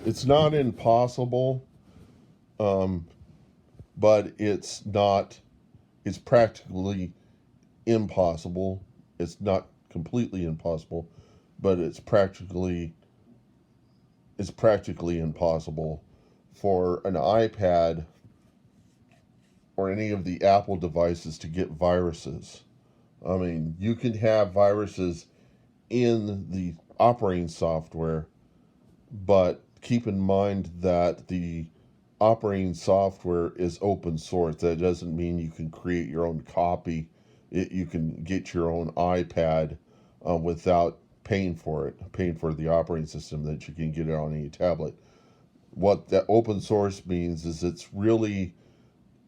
it's not impossible, um, but it's practically impossible. It's not completely impossible, but it's practically impossible for an iPad or any of the Apple devices to get viruses. I mean, you can have viruses in the operating software, but keep in mind that the operating software is open source. That doesn't mean you can create your own copy. You can get your own iPad without paying for the operating system that you can get it on any tablet. What that open source means is it's really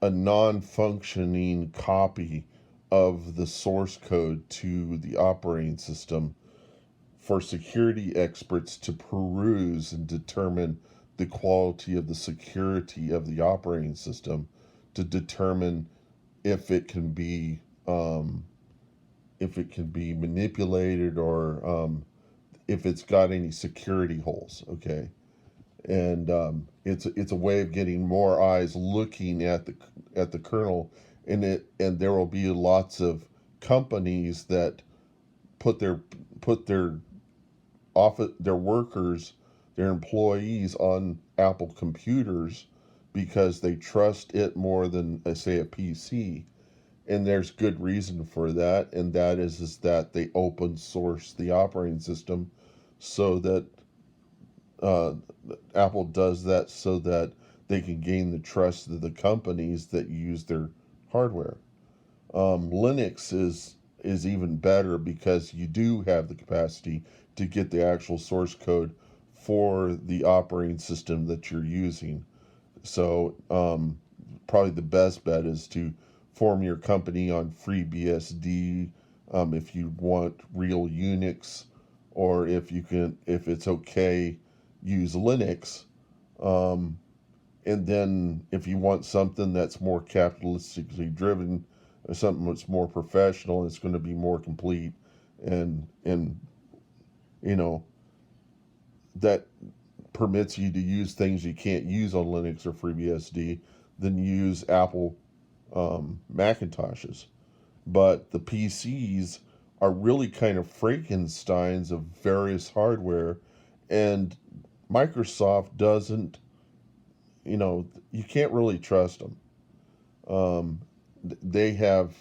a non-functioning copy of the source code to the operating system for security experts to peruse and determine the quality of the security of the operating system, to determine if it can be um, if it can be manipulated, or if it's got any security holes. Okay, and it's a way of getting more eyes looking at the kernel, and there will be lots of companies that put their office their workers, their employees on Apple computers because they trust it more than, say, a PC. And there's good reason for that, and that is that they open source the operating system, so that uh, Apple does that so that they can gain the trust of the companies that use their hardware. Linux is even better because you do have the capacity to get the actual source code for the operating system that you're using. So probably the best bet is to form your company on FreeBSD, if you want real Unix, or if it's okay, use Linux. Um, and then if you want something that's more capitalistically driven, or something that's more professional, it's going to be more complete, and you know that permits you to use things you can't use on Linux or FreeBSD, then use Apple Macintoshes. But the PCs are really kind of Frankensteins of various hardware, and Microsoft doesn't, you can't really trust them. Um, they have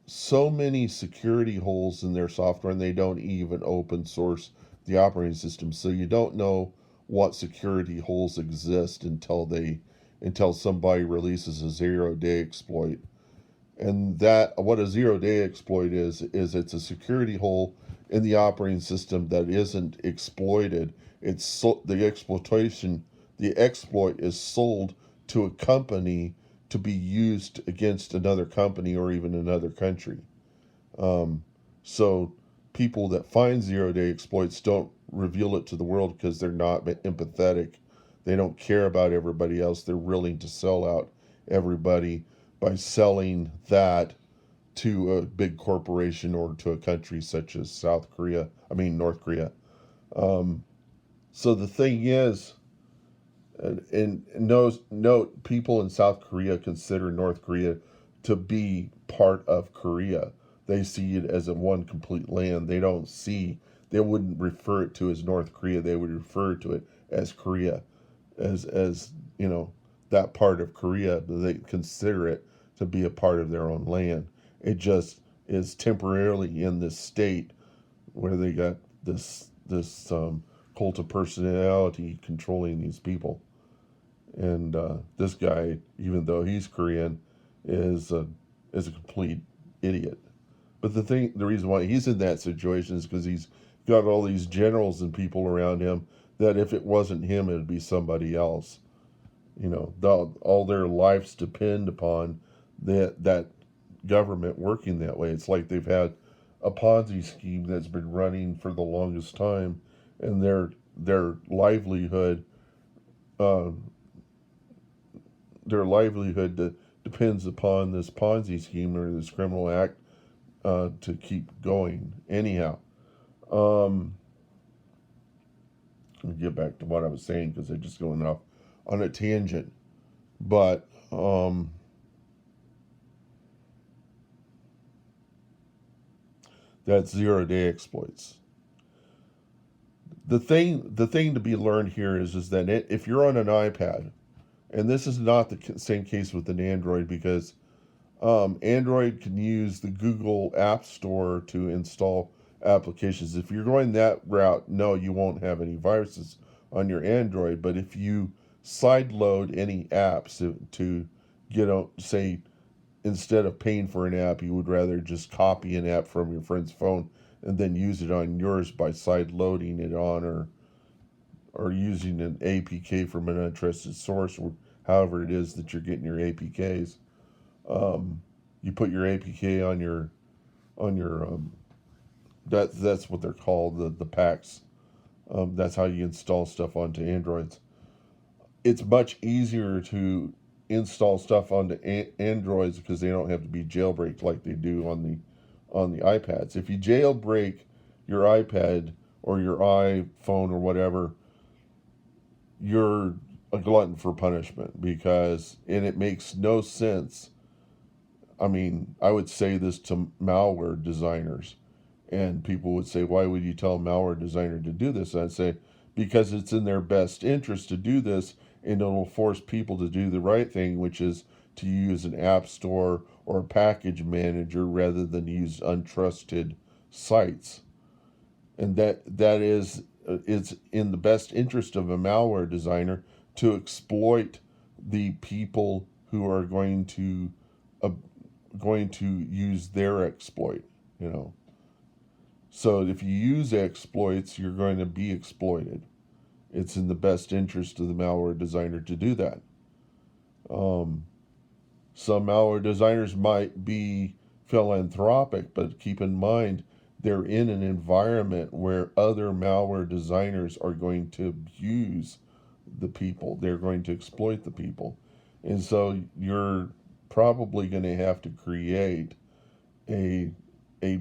so many security holes in their software, and they don't even open source the operating system. So you don't know what security holes exist until somebody releases a zero-day exploit. And that what a zero-day exploit is it's a security hole in the operating system that isn't exploited. The exploit is sold to a company to be used against another company or even another country. Um, so people that find zero-day exploits don't reveal it to the world because they're not empathetic. They don't care about everybody else. They're willing to sell out everybody by selling that to a big corporation or to a country such as North Korea. Um, so the thing is, and note, people in South Korea consider North Korea to be part of Korea. They see it as a one complete land. They wouldn't refer it to as North Korea. They would refer to it as Korea, as that part of Korea. They consider it to be a part of their own land. It just is temporarily in this state where they got this cult of personality controlling these people. And this guy, even though he's Korean, is a complete idiot. But the reason why he's in that situation is because he's got all these generals and people around him that if it wasn't him, it'd be somebody else. All their lives depend upon that government working that way. It's like they've had a Ponzi scheme that's been running for the longest time, and their livelihood uh, depends upon this Ponzi scheme or this criminal act to keep going. Anyhow, um, I'll get back to what I was saying because I'm just going off on a tangent. But that's 0-day exploits. The thing to be learned here is that if you're on an iPad, and this is not the same case with an Android because Android can use the Google App Store to install applications. If you're going that route, no, you won't have any viruses on your Android. But if you sideload any apps to get out, say, instead of paying for an app, you would rather just copy an app from your friend's phone and then use it on yours by sideloading it on or using an APK from an untrusted source, or however it is that you're getting your APKs. You put your APK on your that's what they're called, the packs. That's how you install stuff onto Androids. It's much easier to install stuff onto Androids because they don't have to be jailbreaked like they do on the iPads. If you jailbreak your iPad or your iPhone or whatever, you're a glutton for punishment and it makes no sense. I mean, I would say this to malware designers, and people would say, why would you tell a malware designer to do this? And I'd say, because it's in their best interest to do this, and it'll force people to do the right thing, which is to use an app store or a package manager rather than use untrusted sites. And that is it's in the best interest of a malware designer to exploit the people who are uh, going to use their exploit, you know. So if you use exploits, you're going to be exploited. It's in the best interest of the malware designer to do that. Um, some malware designers might be philanthropic, but keep in mind they're in an environment where other malware designers are going to abuse the people. They're going to exploit the people. And so you're probably going to have to create a a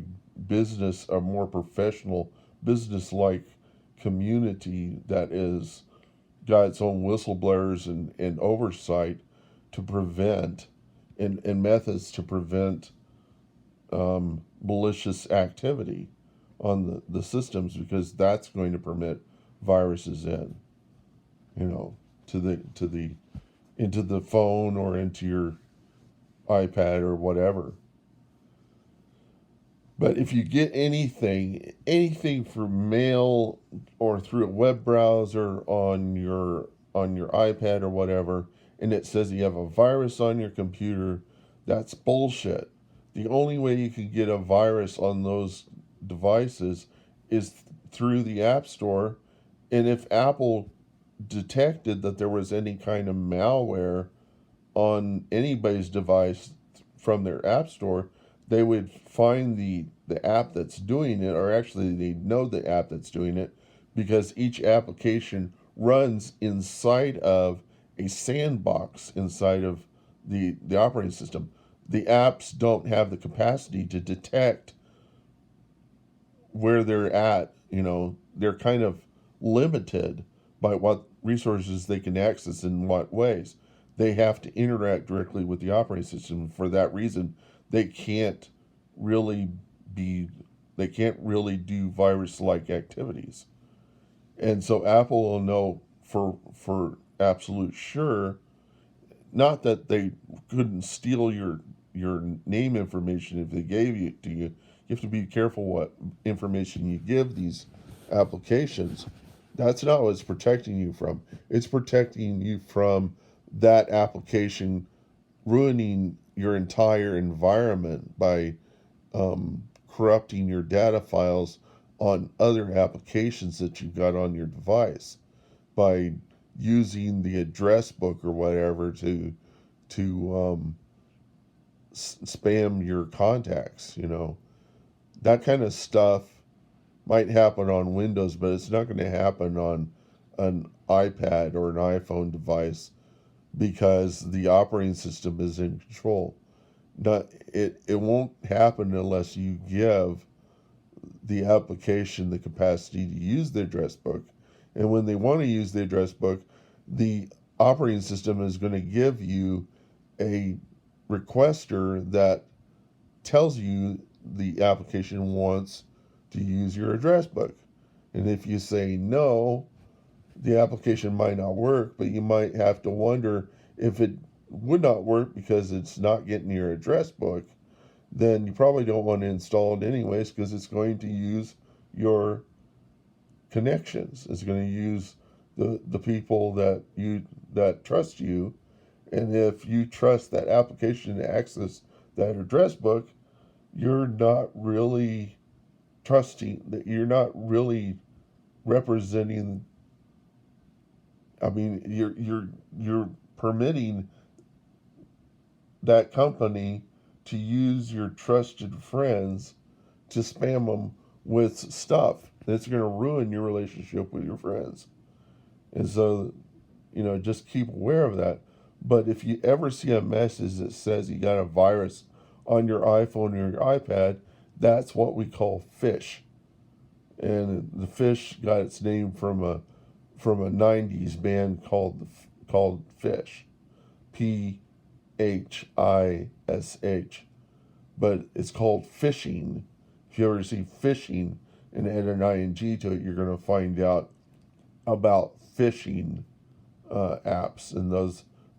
a more professional business like community that is got its own whistleblowers and oversight to prevent and methods to prevent malicious activity on the systems, because that's going to permit viruses in, you know, to the into the phone or into your iPad or whatever. But if you get anything through mail or through a web browser on your iPad or whatever, and it says you have a virus on your computer, that's bullshit. The only way you can get a virus on those devices is through the App Store, and if Apple detected that there was any kind of malware on anybody's device from their app store, they would find the app that's doing it, or actually they know the app that's doing it, because each application runs inside of a sandbox inside of the operating system. The apps don't have the capacity to detect where they're at. You know, they're kind of limited by what resources they can access in what ways. They have to interact directly with the operating system. For that reason, they can't really be they can't really do virus-like activities. And so Apple will know for absolute sure, not that they couldn't steal your name information if they gave it to you. You have to be careful what information you give these applications. That's not what it's protecting you from. It's protecting you from that application ruining your entire environment by corrupting your data files on other applications that you've got on your device, by using the address book or whatever to spam your contacts. You know, that kind of stuff might happen on Windows, but it's not going to happen on an iPad or an iPhone device because the operating system is in control. It won't happen unless you give the application the capacity to use the address book And when they want to use the address book, the operating system is going to give you a requester that tells you the application wants to use your address book. And if you say no, the application might not work, but you might have to wonder if it would not work because it's not getting your address book, then you probably don't want to install it anyways because it's going to use your connections. It's going to use the people that trust you. And if you trust that application to access that address book, you're not really trusting that you're not really representing. I mean, you're permitting that company to use your trusted friends to spam them with stuff that's going to ruin your relationship with your friends. And so, just keep aware of that. But if you ever see a message that says you got a virus on your iPhone or your iPad, that's what we call Phish. And the Phish got its name from a 90s band called Phish. Phish. But it's called phishing. If you ever see phishing and add an ing to it, you're going to find out about phishing apps and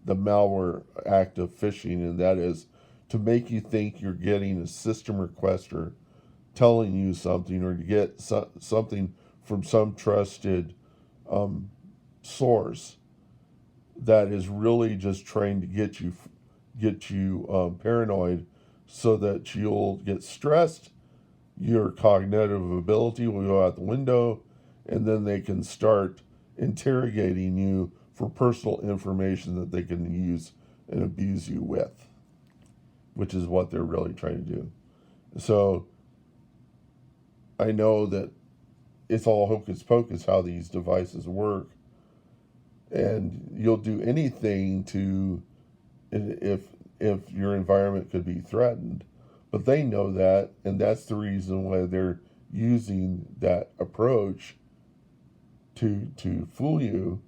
the malware act of phishing, and that is to make you think you're getting a system requester telling you something, or to get something from some trusted source that is really just trying to get you paranoid, so that you'll get stressed, your cognitive ability will go out the window, and then they can start interrogating you for personal information that they can use and abuse you with, which is what they're really trying to do. So I know that it's all hocus pocus how these devices work, and you'll do anything to, if your environment could be threatened. But they know that, and that's the reason why they're using that approach to fool you.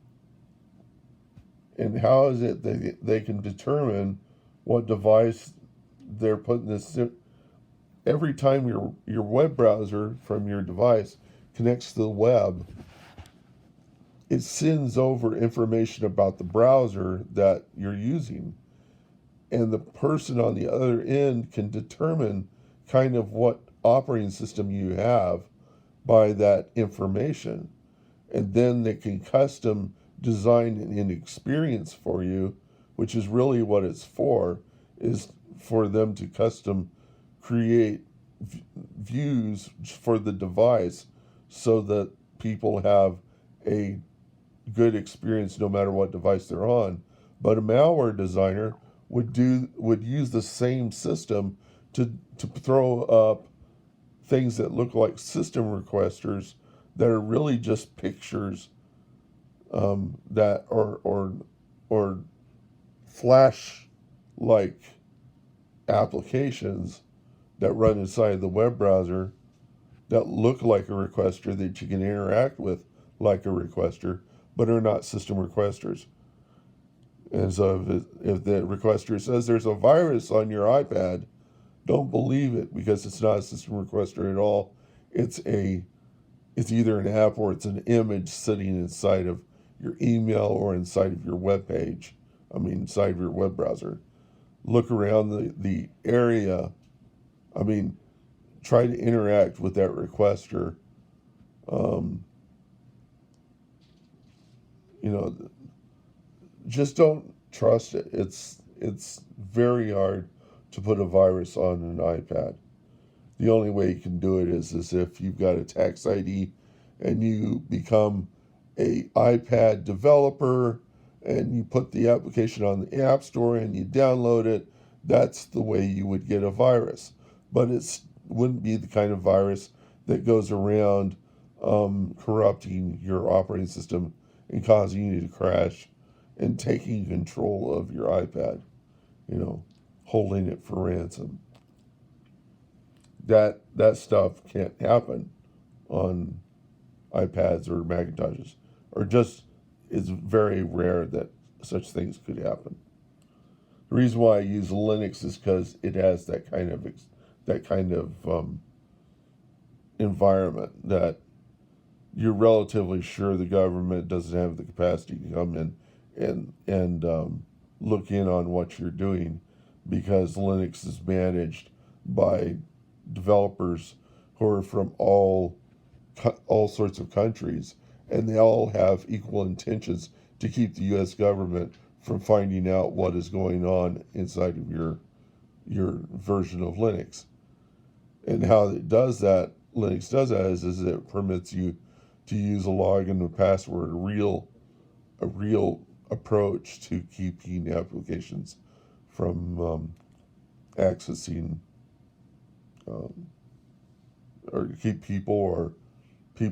And how is it that they can determine what device they're putting this? Every time your web browser from your device connects to the web, it sends over information about the browser that you're using. And the person on the other end can determine kind of what operating system you have by that information. And then they can custom design an experience for you, which is really what it's for, is for them to custom create views for the device so that people have a good experience no matter what device they're on. But a malware designer would use the same system to throw up things that look like system requesters that are really just pictures that or flash like applications that run inside the web browser that look like a requester that you can interact with like a requester, but are not system requesters. And so if the requester says there's a virus on your iPad, don't believe it, because it's not a system requester at all. It's either an app or it's an image sitting inside of your email or inside of your web page. Inside of your web browser. Look around the area. Try to interact with that requester. Just don't trust it. It's very hard to put a virus on an iPad. The only way you can do it is if you've got a tax ID and you become a iPad developer and you put the application on the App Store and you download it. That's the way you would get a virus. But it wouldn't be the kind of virus that goes around corrupting your operating system and causing you to crash and taking control of your iPad, holding it for ransom. That stuff can't happen on iPads or Macintoshes. or just it's very rare that such things could happen. The reason why I use Linux is because it has that kind of environment that you're relatively sure the government doesn't have the capacity to come in and look in on what you're doing, because Linux is managed by developers who are from all sorts of countries, and they all have equal intentions to keep the U.S. government from finding out what is going on inside of your version of Linux. And how it does that, Linux does that, is it permits you to use a login and password, a real approach to keeping applications from accessing or to keep people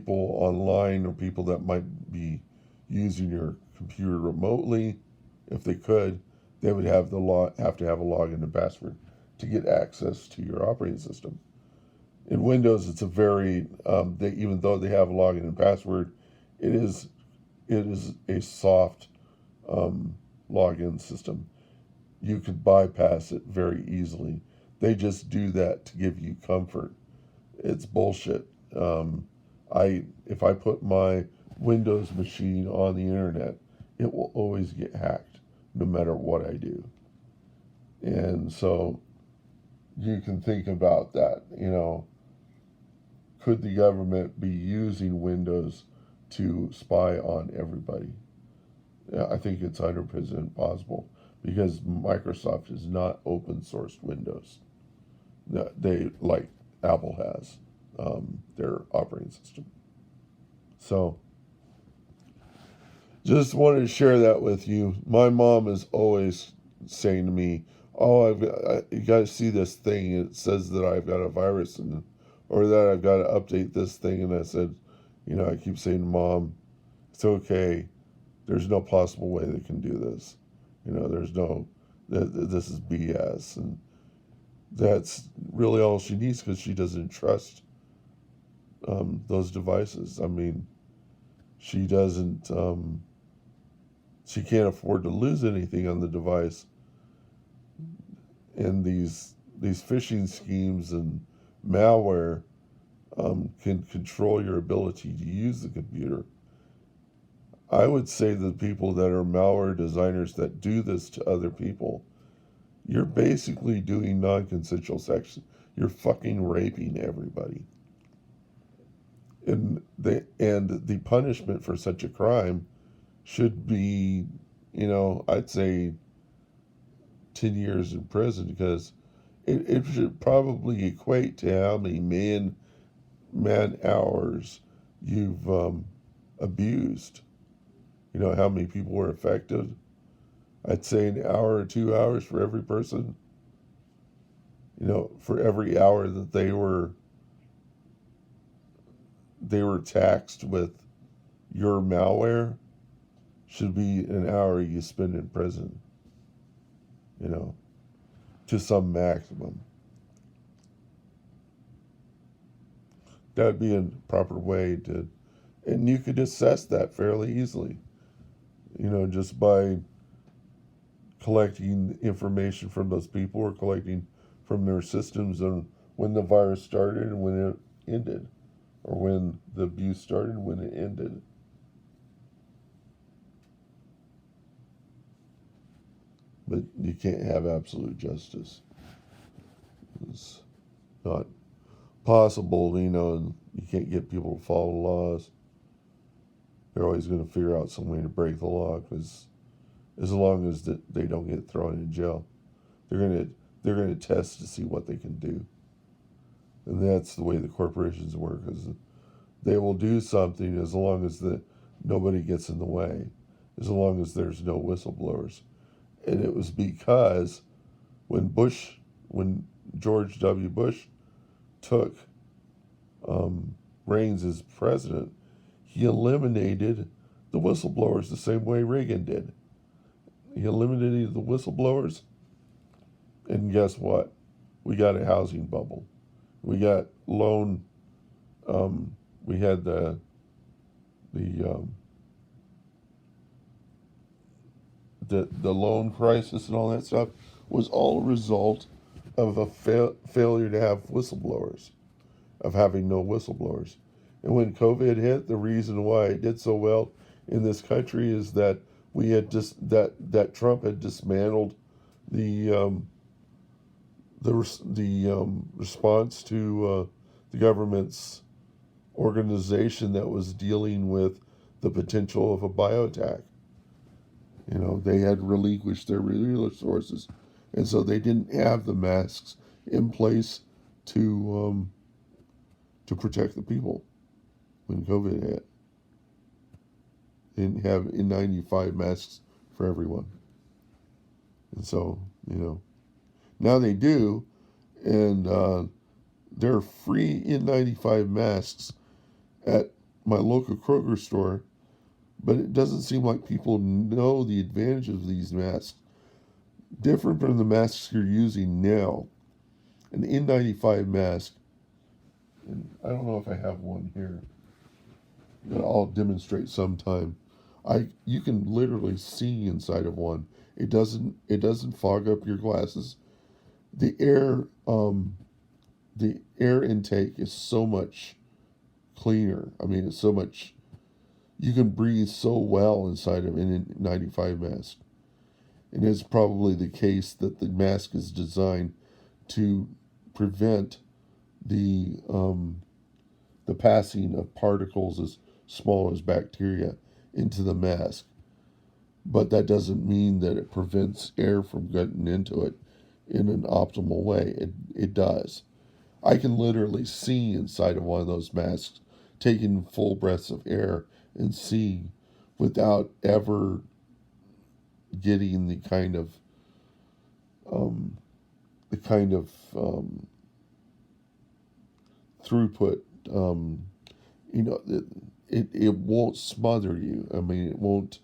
online, or people that might be using your computer remotely. If they could, they would have to have a login and password to get access to your operating system. In Windows, it's a very even though they have a login and password, it is a soft login system. You could bypass it very easily. They just do that to give you comfort. It's bullshit. If I put my Windows machine on the internet, it will always get hacked, no matter what I do. And so you can think about that. Could the government be using Windows to spy on everybody? Yeah, I think it's 100% possible, because Microsoft is not open sourced Windows. They, like Apple has, their operating system. So, just wanted to share that with you. My mom is always saying to me, "Oh, you got to see this thing. It says that I've got a virus, or that I've got to update this thing." And I said, I keep saying, "Mom, it's okay. There's no possible way they can do this. There's no, this is BS." And that's really all she needs, because she doesn't trust those devices. I mean, she doesn't, she can't afford to lose anything on the device. And these phishing schemes and malware can control your ability to use the computer. I would say the people that are malware designers that do this to other people, you're basically doing non-consensual sex. You're fucking raping everybody. And the punishment for such a crime should be, I'd say 10 years in prison, because it should probably equate to how many man hours you've abused. How many people were affected. I'd say an hour or 2 hours for every person. For every hour that they were taxed with your malware, should be an hour you spend in prison. To some maximum. That would be a proper way to, and you could assess that fairly easily. Just by collecting information from those people, or collecting from their systems on when the virus started and when it ended, or when the abuse started and when it ended. But you can't have absolute justice. It's not possible, and you can't get people to follow laws. They're always going to figure out some way to break the law, because as long as they don't get thrown in jail, they're going to test to see what they can do. And that's the way the corporations work, is they will do something as long as nobody gets in the way, as long as there's no whistleblowers. And it was because when George W. Bush took reigns as president, he eliminated the whistleblowers the same way Reagan did. He eliminated the whistleblowers, and guess what? We got a housing bubble. We got we had the the loan crisis and all that stuff was all a result of a failure to have whistleblowers, of having no whistleblowers. And when COVID hit, the reason why it did so well in this country is that we had just that Trump had dismantled the response to the government's organization that was dealing with the potential of a bioattack. You know, they had relinquished their resources, and so they didn't have the masks in place to protect the people when COVID hit. They didn't have N95 masks for everyone, and so now they do, and they're free N95 masks at my local Kroger store, but it doesn't seem like people know the advantages of these masks. Different from the masks you're using now. An N95 mask, and I don't know if I have one here, but I'll demonstrate sometime. You can literally see inside of one. It doesn't fog up your glasses. The air intake is so much cleaner. I mean, it's so much. You can breathe so well inside of an N95 mask. And it's probably the case that the mask is designed to prevent the passing of particles as small as bacteria into the mask. But that doesn't mean that it prevents air from getting into it in an optimal way. It does. I can literally see inside of one of those masks, taking full breaths of air and see without ever getting the kind of throughput. It won't smother you. I mean, it won't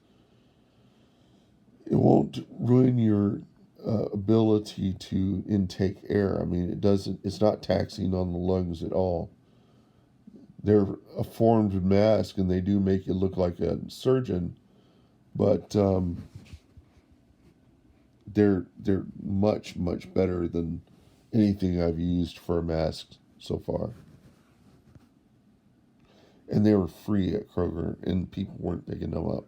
ruin your ability to intake air. I mean, it doesn't. It's not taxing on the lungs at all. They're a formed mask, and they do make you look like a surgeon, but they're much better than anything I've used for a mask so far. And they were free at Kroger, and people weren't picking them up.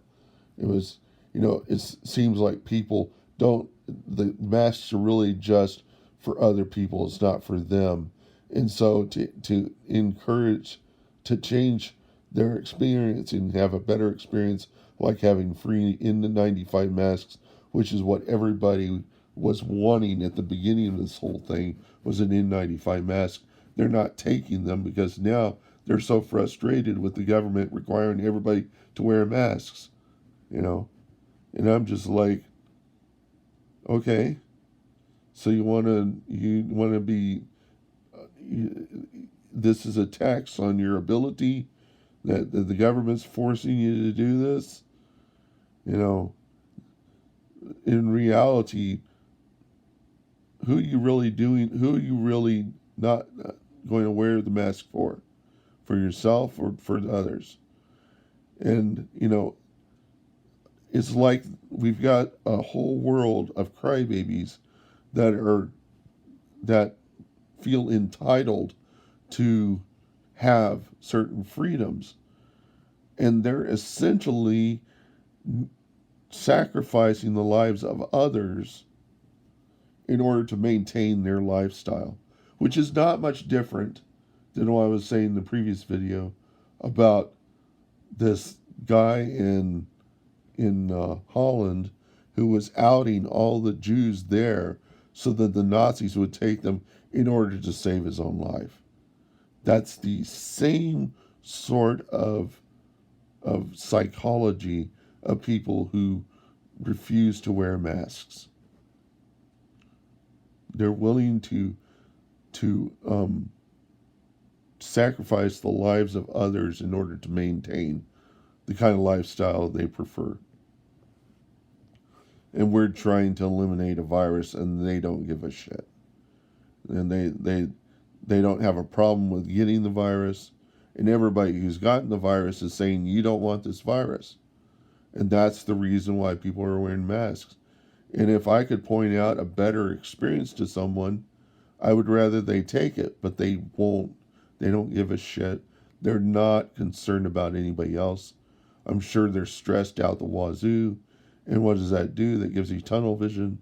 It was, it seems like people don't. The masks are really just for other people. It's not for them, and so to encourage to change their experience and have a better experience, like having free N95 masks, which is what everybody was wanting at the beginning of this whole thing, was an N95 mask. They're not taking them because now they're so frustrated with the government requiring everybody to wear masks, And I'm just like, okay, so you want to be, this is a tax on your ability that the government's forcing you to do this, In reality, who are you really not going to wear the mask for? For yourself or for others? And, it's like we've got a whole world of crybabies that feel entitled to have certain freedoms. And they're essentially sacrificing the lives of others in order to maintain their lifestyle, which is not much different than what I was saying in the previous video about this guy in Holland who was outing all the Jews there so that the Nazis would take them in order to save his own life. That's the same sort of psychology of people who refuse to wear masks. They're willing to sacrifice the lives of others in order to maintain the kind of lifestyle they prefer. And we're trying to eliminate a virus, and they don't give a shit. And they don't have a problem with getting the virus. And everybody who's gotten the virus is saying, you don't want this virus. And that's the reason why people are wearing masks. And if I could point out a better experience to someone, I would rather they take it, but they won't. They don't give a shit. They're not concerned about anybody else. I'm sure they're stressed out the wazoo. And what does that do? That gives you tunnel vision.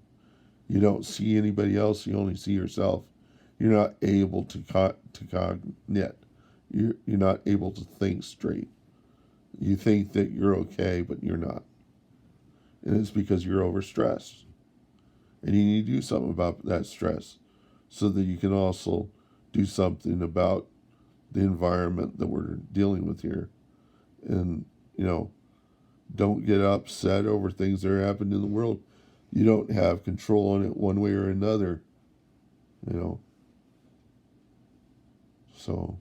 You don't see anybody else. You only see yourself. You're not able to cognate. You're not able to think straight. You think that you're okay, but you're not. And it's because you're overstressed. And you need to do something about that stress so that you can also do something about the environment that we're dealing with here. And, don't get upset over things that are happening in the world. You don't have control on it one way or another, you know. So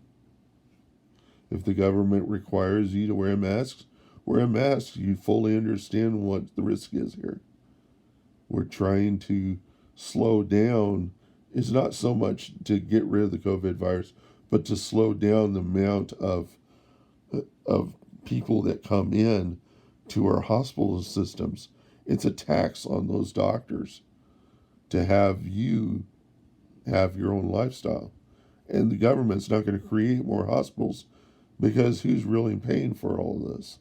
if the government requires you to wear masks, wear a mask. You fully understand what the risk is here. We're trying to slow down. It's not so much to get rid of the COVID virus, but to slow down the amount of people that come in to our hospital systems. It's a tax on those doctors to have you have your own lifestyle. And the government's not going to create more hospitals because who's really paying for all of this?